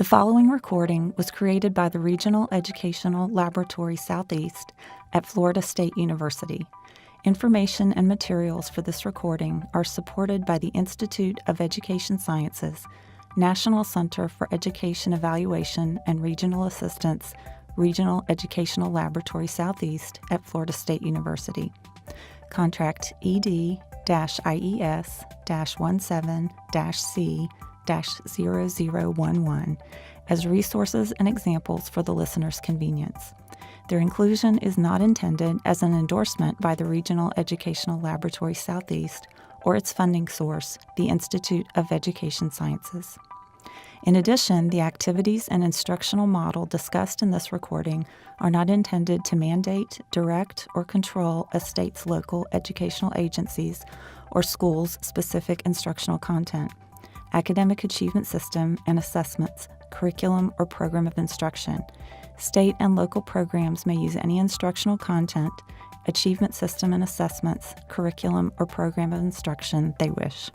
The following recording was created by the Regional Educational Laboratory Southeast at Florida State University. Information and materials for this recording are supported by the Institute of Education Sciences, National Center for Education Evaluation and Regional Assistance, Regional Educational Laboratory Southeast at Florida State University. Contract ED-IES-17-C-0011 as resources and examples for the listener's convenience. Their inclusion is not intended as an endorsement by the Regional Educational Laboratory Southeast or its funding source, the Institute of Education Sciences. In addition, the activities and instructional model discussed in this recording are not intended to mandate, direct, or control a state's local educational agencies or schools' specific instructional content, academic achievement system and assessments, curriculum or program of instruction. State and local programs may use any instructional content, achievement system and assessments, curriculum or program of instruction they wish.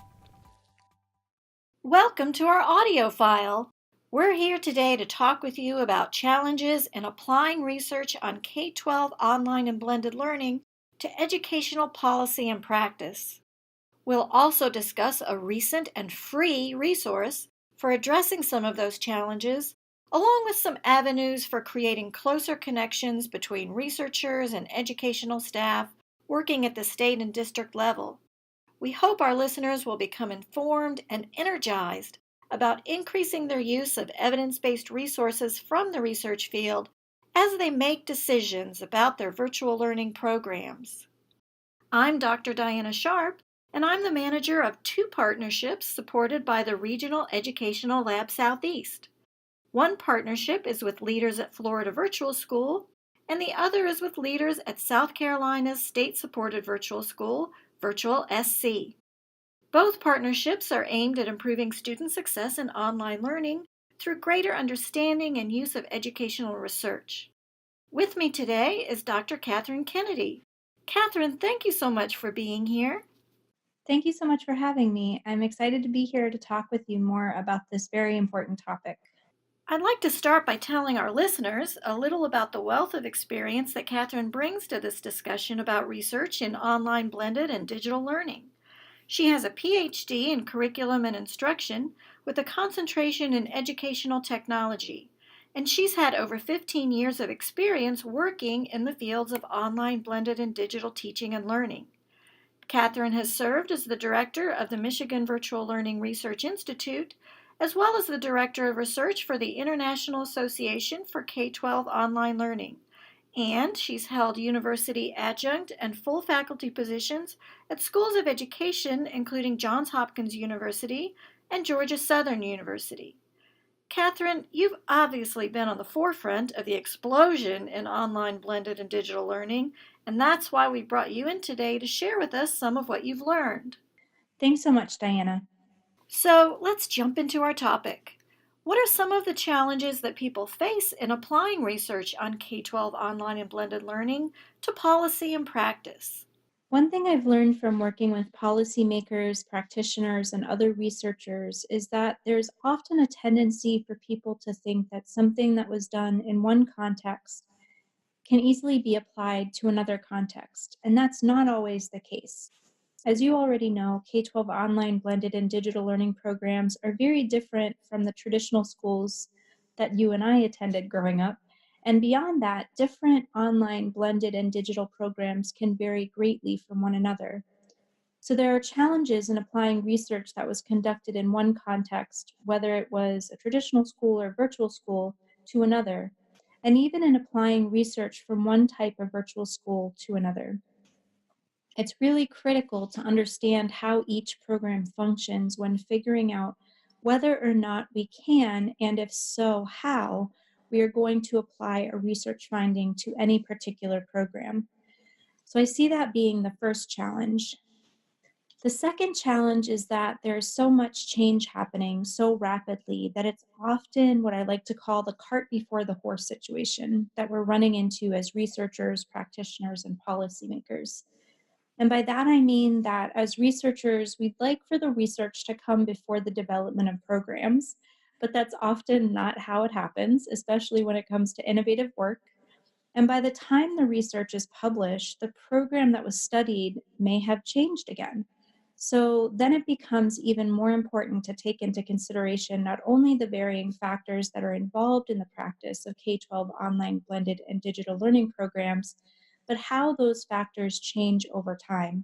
Welcome to our audio file. We're here today to talk with you about challenges in applying research on K-12 online and blended learning to educational policy and practice. We'll also discuss a recent and free resource for addressing some of those challenges, along with some avenues for creating closer connections between researchers and educational staff working at the state and district level. We hope our listeners will become informed and energized about increasing their use of evidence-based resources from the research field as they make decisions about their virtual learning programs. I'm Dr. Diana Sharp, and I'm the manager of two partnerships supported by the Regional Educational Lab Southeast. One partnership is with Leaders at Florida Virtual School, and the other is with Leaders at South Carolina's state-supported virtual school, Virtual SC. Both partnerships are aimed at improving student success in online learning through greater understanding and use of educational research. With me today is Dr. Kathryn Kennedy. Kathryn, thank you so much for being here. Thank you so much for having me. I'm excited to be here to talk with you more about this very important topic. I'd like to start by telling our listeners a little about the wealth of experience that Kathryn brings to this discussion about research in online blended and digital learning. She has a PhD in curriculum and instruction with a concentration in educational technology, and she's had over 15 years of experience working in the fields of online blended and digital teaching and learning. Kathryn has served as the director of the Michigan Virtual Learning Research Institute, as well as the Director of Research for the International Association for K-12 Online Learning, and she's held university adjunct and full faculty positions at schools of education including Johns Hopkins University and Georgia Southern University. Kathryn, you've obviously been on the forefront of the explosion in online blended and digital learning, and that's why we brought you in today to share with us some of what you've learned. Thanks so much, Diana. So let's jump into our topic. What are some of the challenges that people face in applying research on K-12 online and blended learning to policy and practice? One thing I've learned from working with policymakers, practitioners, and other researchers is that there's often a tendency for people to think that something that was done in one context can easily be applied to another context, and that's not always the case. As you already know, K-12 online blended and digital learning programs are very different from the traditional schools that you and I attended growing up. And beyond that, different online blended and digital programs can vary greatly from one another. So there are challenges in applying research that was conducted in one context, whether it was a traditional school or virtual school, to another, and even in applying research from one type of virtual school to another. It's really critical to understand how each program functions when figuring out whether or not we can, and if so, how, we are going to apply a research finding to any particular program. So I see that being the first challenge. The second challenge is that there's so much change happening so rapidly that it's often what I like to call the cart before the horse situation that we're running into as researchers, practitioners, and policymakers. And by that, I mean that as researchers, we'd like for the research to come before the development of programs. but that's often not how it happens, especially when it comes to innovative work. And by the time the research is published, the program that was studied may have changed again. So then it becomes even more important to take into consideration not only the varying factors that are involved in the practice of K 12 online blended and digital learning programs, but how those factors change over time.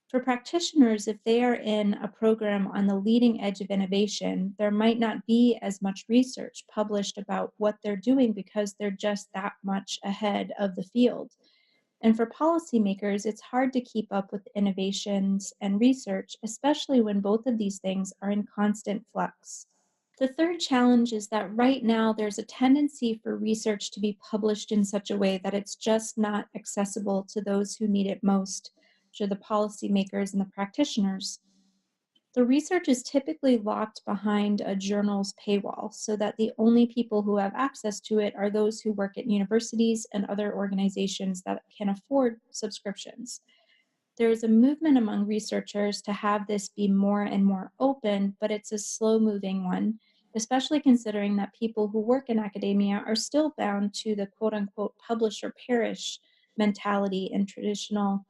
For practitioners, if they are in a program on the leading edge of innovation, there might not be as much research published about what they're doing because they're just that much ahead of the field. And for policymakers, it's hard to keep up with innovations and research, especially when both of these things are in constant flux. The third challenge is that right now there's a tendency for research to be published in such a way that it's just not accessible to those who need it most, which are the policymakers and the practitioners. The research is typically locked behind a journal's paywall so that the only people who have access to it are those who work at universities and other organizations that can afford subscriptions. There is a movement among researchers to have this be more and more open, but it's a slow moving one, especially considering that people who work in academia are still bound to the quote unquote publish or perish mentality in traditional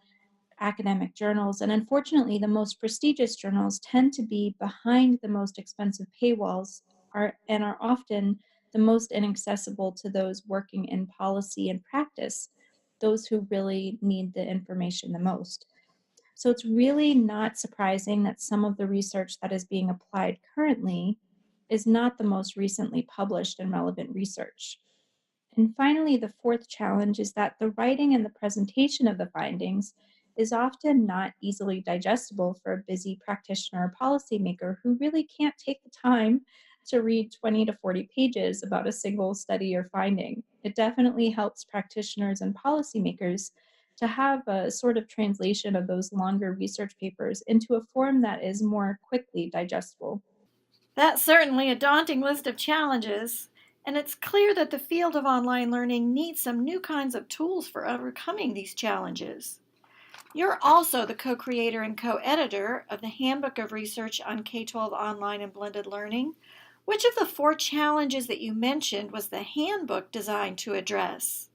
academic journals. And unfortunately, the most prestigious journals tend to be behind the most expensive paywalls and are often the most inaccessible to those working in policy and practice, those who really need the information the most. So it's really not surprising that some of the research that is being applied currently is not the most recently published and relevant research. And finally, the fourth challenge is that the writing and the presentation of the findings is often not easily digestible for a busy practitioner or policymaker who really can't take the time to read 20 to 40 pages about a single study or finding. It definitely helps practitioners and policymakers to have a sort of translation of those longer research papers into a form that is more quickly digestible. That's certainly a daunting list of challenges, and it's clear that the field of online learning needs some new kinds of tools for overcoming these challenges. You're also the co creator and co editor of the Handbook of Research on K 12 Online and Blended Learning. Which of the four challenges that you mentioned was the handbook designed to address?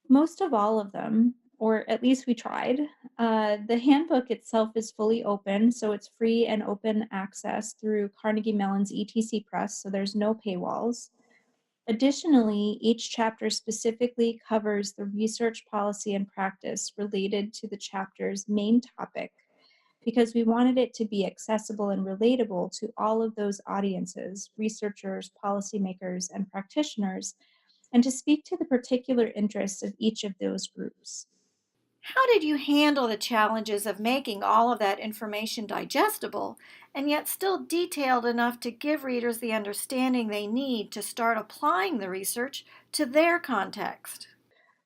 Most of all of them, or at least we tried. The handbook itself is fully open, so it's free and open access through Carnegie Mellon's ETC Press, so there's no paywalls. Additionally, each chapter specifically covers the research policy and practice related to the chapter's main topic because we wanted it to be accessible and relatable to all of those audiences, researchers, policymakers, and practitioners, and to speak to the particular interests of each of those groups. How did you handle the challenges of making all of that information digestible and yet still detailed enough to give readers the understanding they need to start applying the research to their context?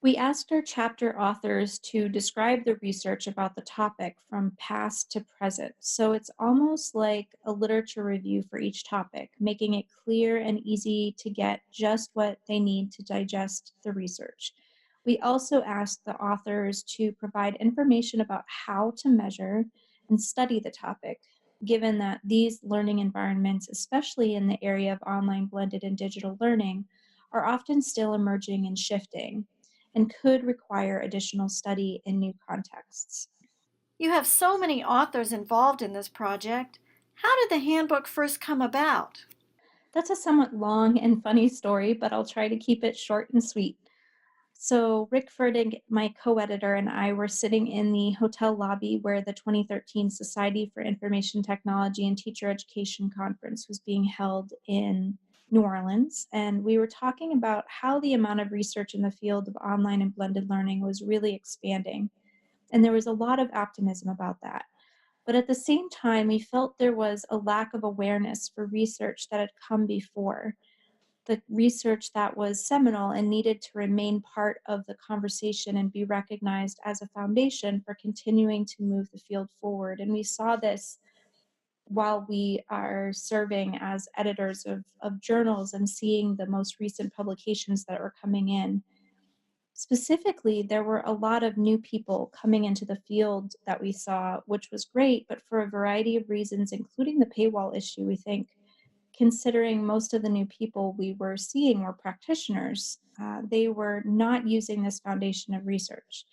We asked our chapter authors to describe the research about the topic from past to present. So it's almost like a literature review for each topic, making it clear and easy to get just what they need to digest the research. We also asked the authors to provide information about how to measure and study the topic, given that these learning environments, especially in the area of online blended and digital learning, are often still emerging and shifting and could require additional study in new contexts. You have so many authors involved in this project. How did the handbook first come about? That's a somewhat long and funny story, but I'll try to keep it short and sweet. So, Rick Ferdig, my co editor, and I were sitting in the hotel lobby where the 2013 Society for Information Technology and Teacher Education Conference was being held in New Orleans. And we were talking about how the amount of research in the field of online and blended learning was really expanding. And there was a lot of optimism about that. But at the same time, we felt there was a lack of awareness for research that had come before, the research that was seminal and needed to remain part of the conversation and be recognized as a foundation for continuing to move the field forward. And we saw this while we are serving as editors of journals and seeing the most recent publications that are coming in. Specifically, there were a lot of new people coming into the field that we saw, which was great, but for a variety of reasons, including the paywall issue, we think considering most of the new people we were seeing were practitioners. They were not using this foundation of research.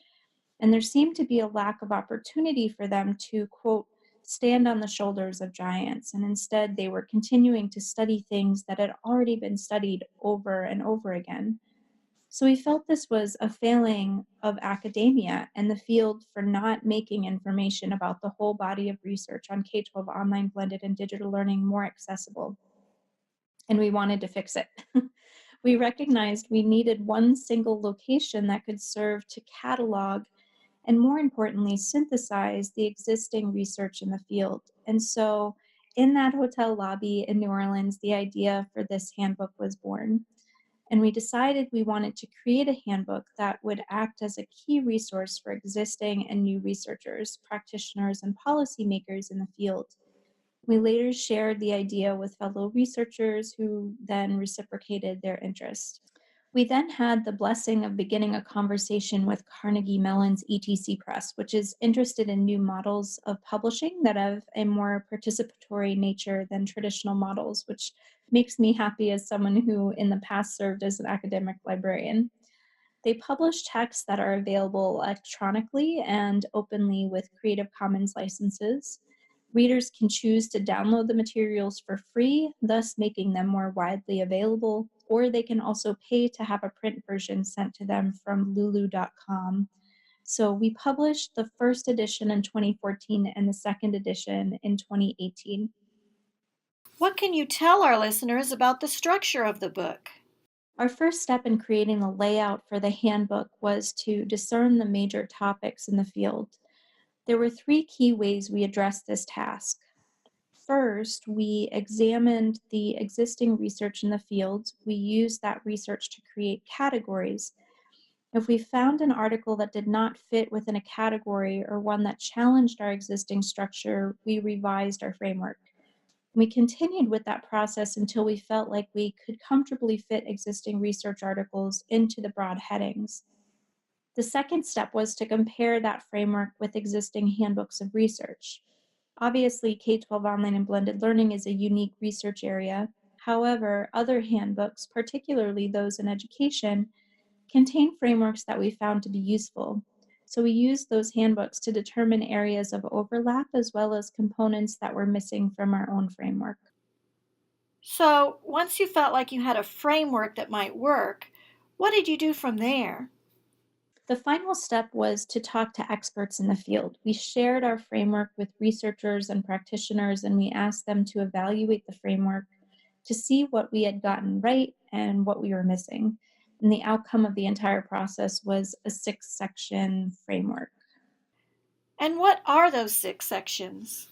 And there seemed to be a lack of opportunity for them to, quote, stand on the shoulders of giants. And instead, they were continuing to study things that had already been studied over and over again. So we felt this was a failing of academia and the field for not making information about the whole body of research on K 12 online blended and digital learning more accessible. And we wanted to fix it. We recognized we needed one single location that could serve to catalog and, more importantly, synthesize the existing research in the field. And so, in that hotel lobby in New Orleans, the idea for this handbook was born. And we decided we wanted to create a handbook that would act as a key resource for existing and new researchers, practitioners, and policymakers in the field. We later shared the idea with fellow researchers who then reciprocated their interest. We then had the blessing of beginning a conversation with Carnegie Mellon's ETC Press, which is interested in new models of publishing that have a more participatory nature than traditional models, which makes me happy as someone who in the past served as an academic librarian. They publish texts that are available electronically and openly with Creative Commons licenses. Readers can choose to download the materials for free, thus making them more widely available, or they can also pay to have a print version sent to them from lulu.com. So we published the first edition in 2014 and the second edition in 2018. What can you tell our listeners about the structure of the book? Our first step in creating the layout for the handbook was to discern the major topics in the field. There were three key ways we addressed this task. First, we examined the existing research in the field. We used that research to create categories. If we found an article that did not fit within a category or one that challenged our existing structure, we revised our framework. We continued with that process until we felt like we could comfortably fit existing research articles into the broad headings. The second step was to compare that framework with existing handbooks of research. Obviously, K 12 online and blended learning is a unique research area. However, other handbooks, particularly those in education, contain frameworks that we found to be useful. So we used those handbooks to determine areas of overlap as well as components that were missing from our own framework. So, once you felt like you had a framework that might work, what did you do from there? The final step was to talk to experts in the field. We shared our framework with researchers and practitioners, and we asked them to evaluate the framework to see what we had gotten right and what we were missing. And the outcome of the entire process was a 6-section framework. And what are those 6 sections?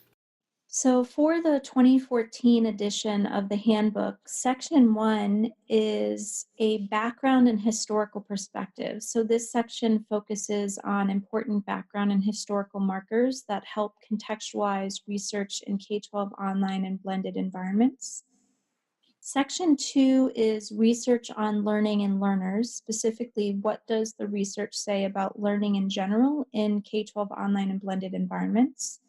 So, for the 2014 edition of the handbook, section 1 is a background and historical perspective. So, this section focuses on important background and historical markers that help contextualize research in K 12 online and blended environments. Section 2 is research on learning and learners, specifically, what does the research say about learning in general in K 12 online and blended environments?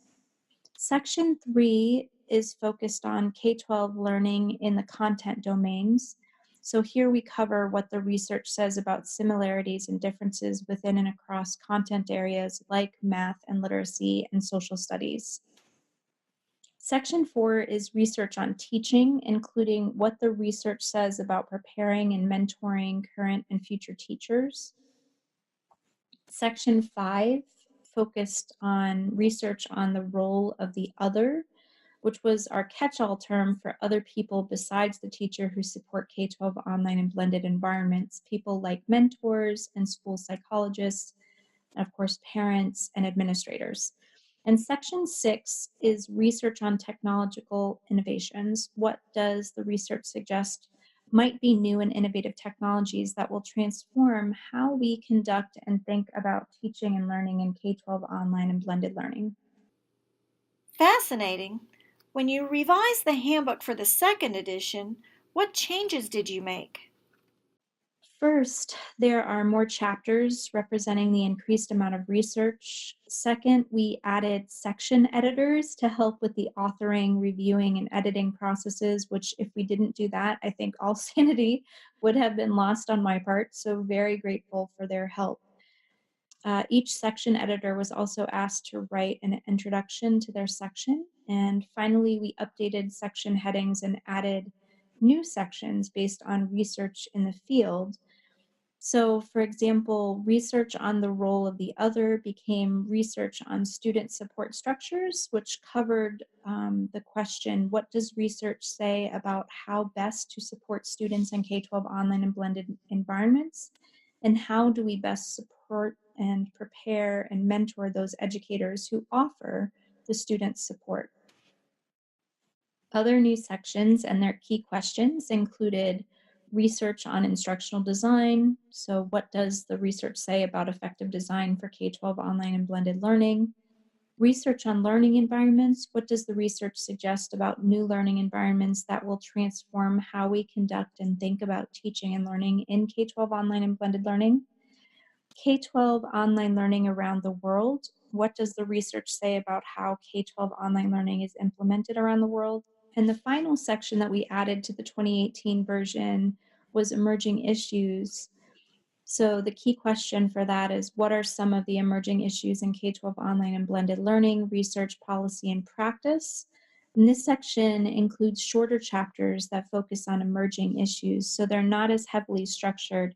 Section 3 is focused on K 12 learning in the content domains. So here we cover what the research says about similarities and differences within and across content areas like math and literacy and social studies. Section 4 is research on teaching, including what the research says about preparing and mentoring current and future teachers. Section 5 focused on research on the role of the other, which was our catch-all term for other people besides the teacher who support K-12 online and blended environments, people like mentors and school psychologists, and of course, parents and administrators. And section 6 is research on technological innovations. What does the research suggest might be new and innovative technologies that will transform how we conduct and think about teaching and learning in K-12 online and blended learning? Fascinating. When you revised the handbook for the second edition, what changes did you make? First, there are more chapters representing the increased amount of research. Second, we added section editors to help with the authoring, reviewing, and editing processes, which, if we didn't do that, I think all sanity would have been lost on my part. So, very grateful for their help. Each section editor was also asked to write an introduction to their section. And finally, we updated section headings and added new sections based on research in the field. So, for example, research on the role of the other became research on student support structures, which covered the question, what does research say about how best to support students in K-12 online and blended environments? And how do we best support and prepare and mentor those educators who offer the student support? Other new sections and their key questions included research on instructional design. So, what does the research say about effective design for K-12 online and blended learning? Research on learning environments. What does the research suggest about new learning environments that will transform how we conduct and think about teaching and learning in K-12 online and blended learning? K-12 online learning around the world. What does the research say about how K-12 online learning is implemented around the world? And the final section that we added to the 2018 version was emerging issues. So the key question for that is, what are some of the emerging issues in K-12 online and blended learning, research, policy, and practice? And this section includes shorter chapters that focus on emerging issues, so they're not as heavily structured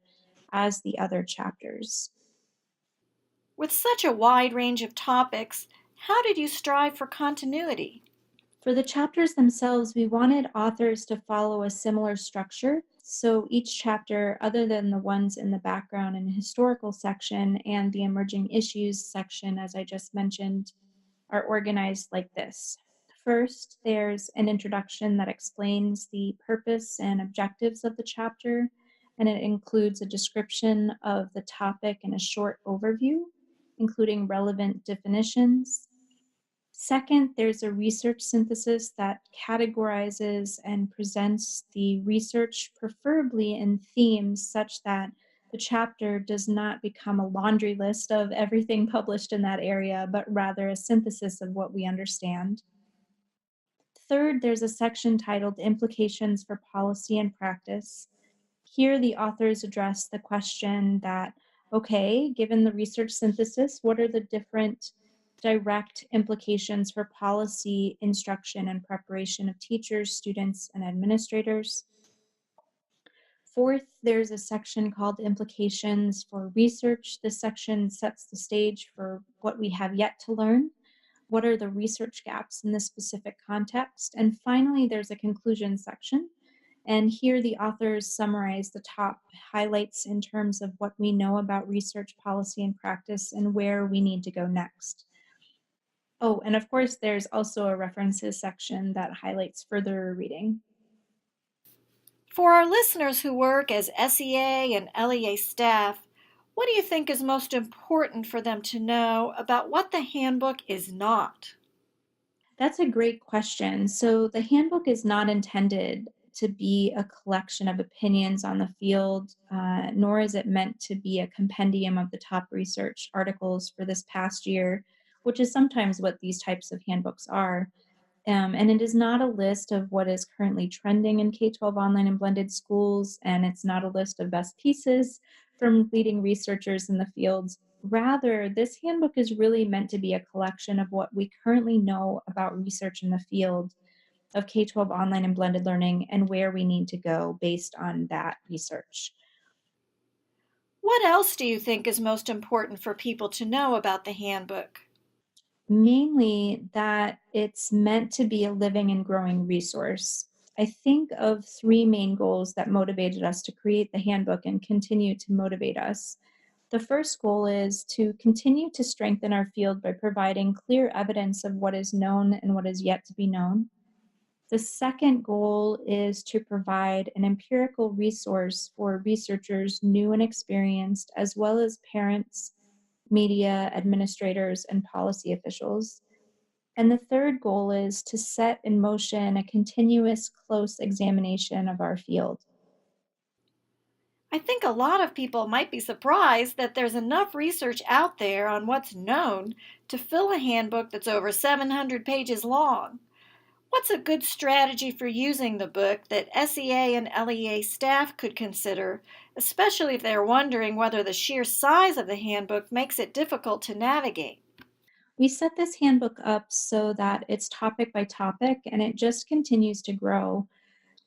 as the other chapters. With such a wide range of topics, how did you strive for continuity? For the chapters themselves, we wanted authors to follow a similar structure. So each chapter, other than the ones in the background and historical section and the emerging issues section, as I just mentioned, are organized like this. First, there's an introduction that explains the purpose and objectives of the chapter, and it includes a description of the topic and a short overview, including relevant definitions. Second, there's a research synthesis that categorizes and presents the research, preferably in themes, such that the chapter does not become a laundry list of everything published in that area, but rather a synthesis of what we understand. Third, there's a section titled Implications for Policy and Practice. Here, the authors address the question that, okay, given the research synthesis, what are the different direct implications for policy, instruction, and preparation of teachers, students, and administrators? Fourth, there's a section called Implications for Research. This section sets the stage for what we have yet to learn. What are the research gaps in this specific context? And finally, there's a conclusion section. And here the authors summarize the top highlights in terms of what we know about research, policy, and practice, and where we need to go next. Oh, and of course, there's also a references section that highlights further reading. For our listeners who work as SEA and LEA staff, what do you think is most important for them to know about what the handbook is not? That's a great question. So, the handbook is not intended to be a collection of opinions on the field, nor is it meant to be a compendium of the top research articles for this past year, which is sometimes what these types of handbooks are. And it is not a list of what is currently trending in K-12 online and blended schools, and it's not a list of best pieces from leading researchers in the fields. Rather, this handbook is really meant to be a collection of what we currently know about research in the field of K-12 online and blended learning and where we need to go based on that research. What else do you think is most important for people to know about the handbook? Mainly that it's meant to be a living and growing resource. I think of three main goals that motivated us to create the handbook and continue to motivate us. The first goal is to continue to strengthen our field by providing clear evidence of what is known and what is yet to be known. The second goal is to provide an empirical resource for researchers new and experienced, as well as parents, media, administrators, and policy officials. And the third goal is to set in motion a continuous close examination of our field. I think a lot of people might be surprised that there's enough research out there on what's known to fill a handbook that's over 700 pages long. What's a good strategy for using the book that SEA and LEA staff could consider, especially if they're wondering whether the sheer size of the handbook makes it difficult to navigate? We set this handbook up so that it's topic by topic and it just continues to grow.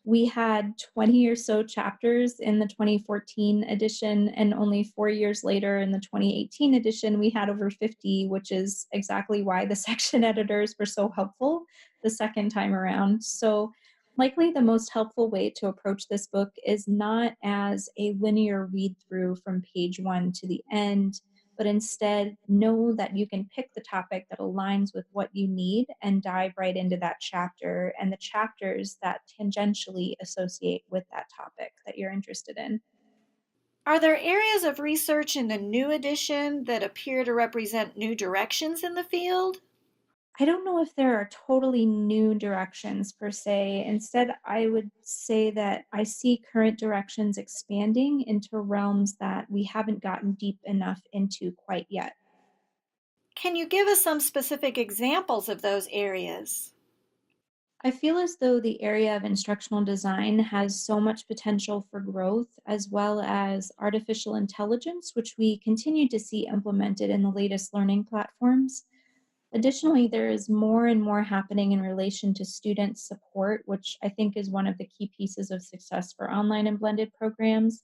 We had 20 or so chapters in the 2014 edition, and only 4 years later, in the 2018 edition, we had over 50, which is exactly why the section editors were so helpful the second time around. So, likely the most helpful way to approach this book is not as a linear read through from page one to the end, but instead know that you can pick the topic that aligns with what you need and dive right into that chapter and the chapters that tangentially associate with that topic that you're interested in. Are there areas of research in the new edition that appear to represent new directions in the field? I don't know if there are totally new directions per se. Instead, I would say that I see current directions expanding into realms that we haven't gotten deep enough into quite yet. Can you give us some specific examples of those areas? I feel as though the area of instructional design has so much potential for growth, as well as artificial intelligence, which we continue to see implemented in the latest learning platforms. Additionally, there is more and more happening in relation to student support, which I think is one of the key pieces of success for online and blended programs.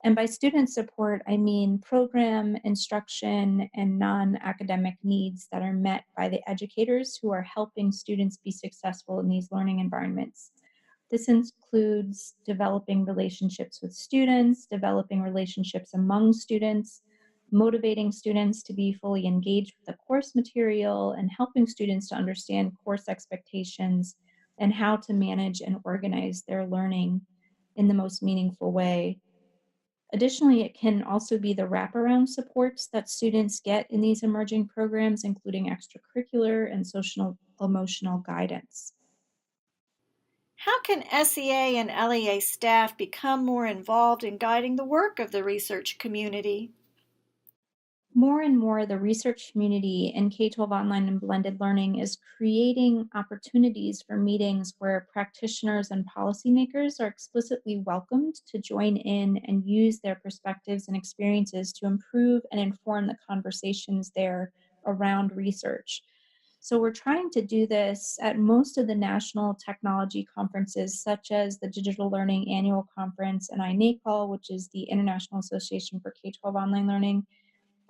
And by student support, I mean program, instruction, and non academic needs that are met by the educators who are helping students be successful in these learning environments. This includes developing relationships with students, developing relationships among students, motivating students to be fully engaged with the course material, and helping students to understand course expectations and how to manage and organize their learning in the most meaningful way. Additionally, it can also be the wraparound supports that students get in these emerging programs, including extracurricular and social emotional guidance. How can SEA and LEA staff become more involved in guiding the work of the research community? More and more, the research community in K 12 online and blended learning is creating opportunities for meetings where practitioners and policymakers are explicitly welcomed to join in and use their perspectives and experiences to improve and inform the conversations there around research. So, we're trying to do this at most of the national technology conferences, such as the Digital Learning Annual Conference and INACOL, which is the International Association for K 12 Online Learning,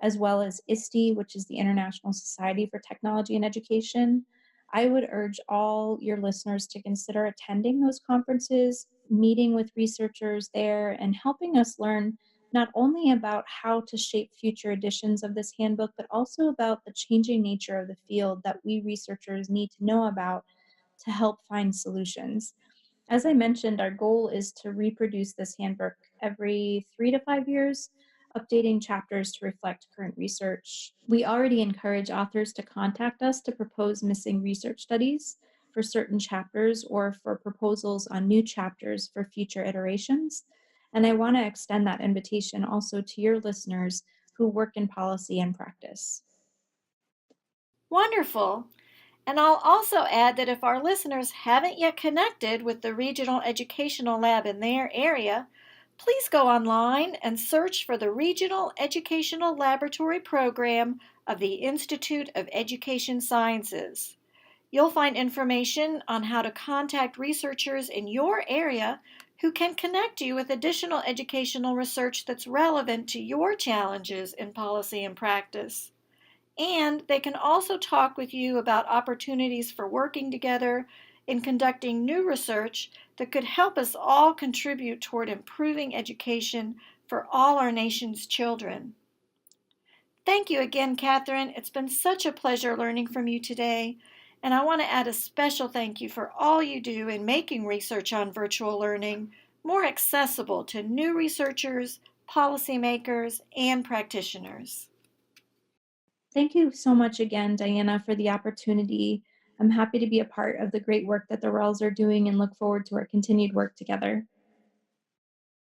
as well as ISTE, which is the International Society for Technology and Education. I would urge all your listeners to consider attending those conferences, meeting with researchers there, and helping us learn not only about how to shape future editions of this handbook, but also about the changing nature of the field that we researchers need to know about to help find solutions. As I mentioned, our goal is to reproduce this handbook every 3 to 5 years, updating chapters to reflect current research. We already encourage authors to contact us to propose missing research studies for certain chapters or for proposals on new chapters for future iterations. And I want to extend that invitation also to your listeners who work in policy and practice. Wonderful. And I'll also add that if our listeners haven't yet connected with the Regional Educational Lab in their area, please go online and search for the Regional Educational Laboratory Program of the Institute of Education Sciences. You'll find information on how to contact researchers in your area who can connect you with additional educational research that's relevant to your challenges in policy and practice. And they can also talk with you about opportunities for working together in conducting new research that could help us all contribute toward improving education for all our nation's children. Thank you again, Kathryn. It's been such a pleasure learning from you today. And I want to add a special thank you for all you do in making research on virtual learning more accessible to new researchers, policymakers, and practitioners. Thank you so much again, Diana, for the opportunity. I'm happy to be a part of the great work that the RELs are doing and look forward to our continued work together.